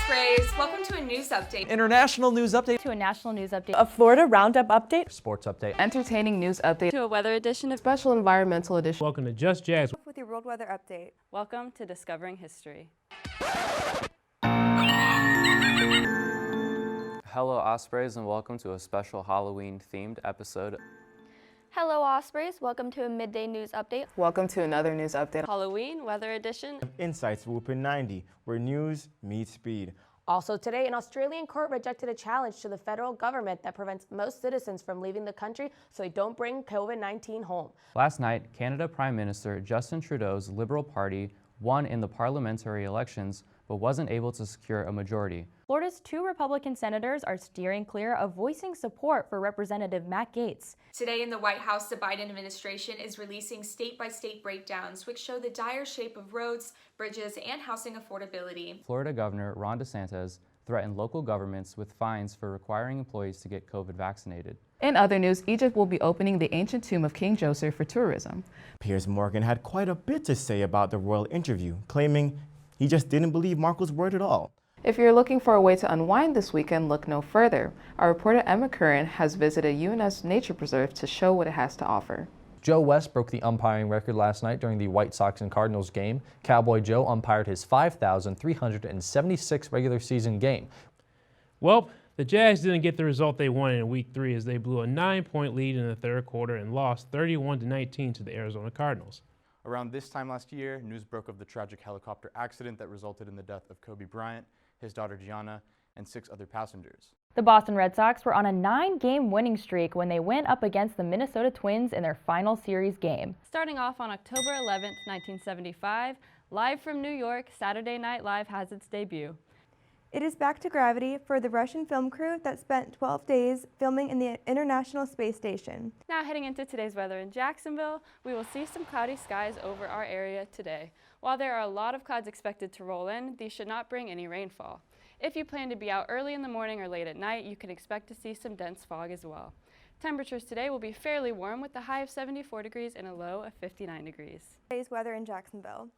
Ospreys. Welcome to a news update. International news update. To a national news update. A Florida roundup update. Sports update. Entertaining news update. To a weather edition. Of Special environmental edition. Welcome to Just Jazz. With your world weather update. Welcome to Discovering History. Hello Ospreys and welcome to a special Halloween-themed episode. Hello Ospreys, welcome to a midday news update. Welcome to another news update. Halloween weather edition. Inside Swoop in 90, where news meets speed. Also today, an Australian court rejected a challenge to the federal government that prevents most citizens from leaving the country so they don't bring COVID-19 home. Last night, Canada Prime Minister Justin Trudeau's Liberal Party won in the parliamentary elections but wasn't able to secure a majority. Florida's 2 Republican senators are steering clear of voicing support for Representative Matt Gaetz. Today in the White House, the Biden administration is releasing state-by-state breakdowns which show the dire shape of roads, bridges, and housing affordability. Florida Governor Ron DeSantis threatened local governments with fines for requiring employees to get COVID vaccinated. In other news, Egypt will be opening the ancient tomb of King Joseph for tourism. Piers Morgan had quite a bit to say about the royal interview, claiming he just didn't believe Markle's word at all. If you're looking for a way to unwind this weekend, look no further. Our reporter Emma Curran has visited UNF's nature preserve to show what it has to offer. Joe West broke the umpiring record last night during the White Sox and Cardinals game. Cowboy Joe umpired his 5,376th regular season game. Well, the Jazz didn't get the result they wanted in Week 3 as they blew a 9-point lead in the third quarter and lost 31-19 to the Arizona Cardinals. Around this time last year, news broke of the tragic helicopter accident that resulted in the death of Kobe Bryant, his daughter Gianna, and 6 other passengers. The Boston Red Sox were on a 9-game winning streak when they went up against the Minnesota Twins in their final series game. Starting off on October 11th, 1975, live from New York, Saturday Night Live has its debut. It is back to gravity for the Russian film crew that spent 12 days filming in the International Space Station. Now heading into today's weather in Jacksonville, we will see some cloudy skies over our area today. While there are a lot of clouds expected to roll in, these should not bring any rainfall. If you plan to be out early in the morning or late at night, you can expect to see some dense fog as well. Temperatures today will be fairly warm with a high of 74 degrees and a low of 59 degrees. Today's weather in Jacksonville.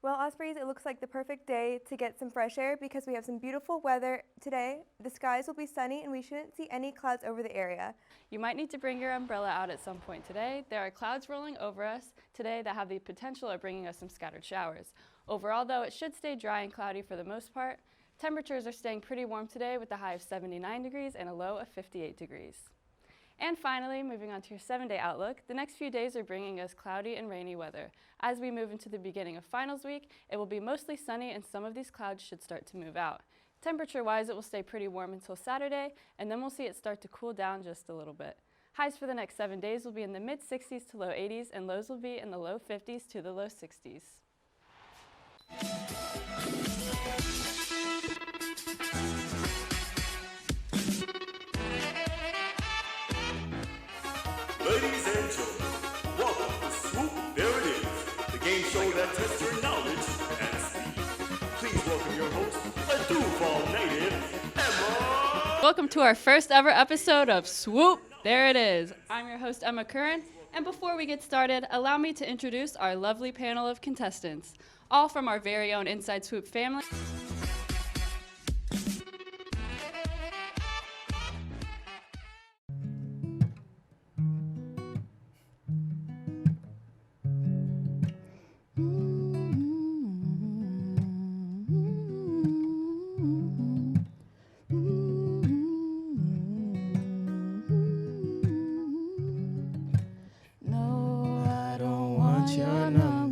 Well, Ospreys, it looks like the perfect day to get some fresh air because we have some beautiful weather today. The skies will be sunny and we shouldn't see any clouds over the area. You might need to bring your umbrella out at some point today. There are clouds rolling over us today that have the potential of bringing us some scattered showers. Overall, though, it should stay dry and cloudy for the most part. Temperatures are staying pretty warm today with a high of 79 degrees and a low of 58 degrees. And finally, moving on to your 7-day outlook, the next few days are bringing us cloudy and rainy weather. As we move into the beginning of finals week, it will be mostly sunny and some of these clouds should start to move out. Temperature-wise, it will stay pretty warm until Saturday, and then we'll see it start to cool down just a little bit. Highs for the next 7 days will be in the mid-60s to low 80s, and lows will be in the low 50s to the low 60s. Ladies and gentlemen, welcome to Swoop. There it is, the game show that tests your knowledge and speed. Please welcome your host, a Duval native, Emma. Welcome to our first ever episode of Swoop. There it is. I'm your host, Emma Curran, and before we get started, allow me to introduce our lovely panel of contestants, all from our very own Inside Swoop family. No, I don't want your number.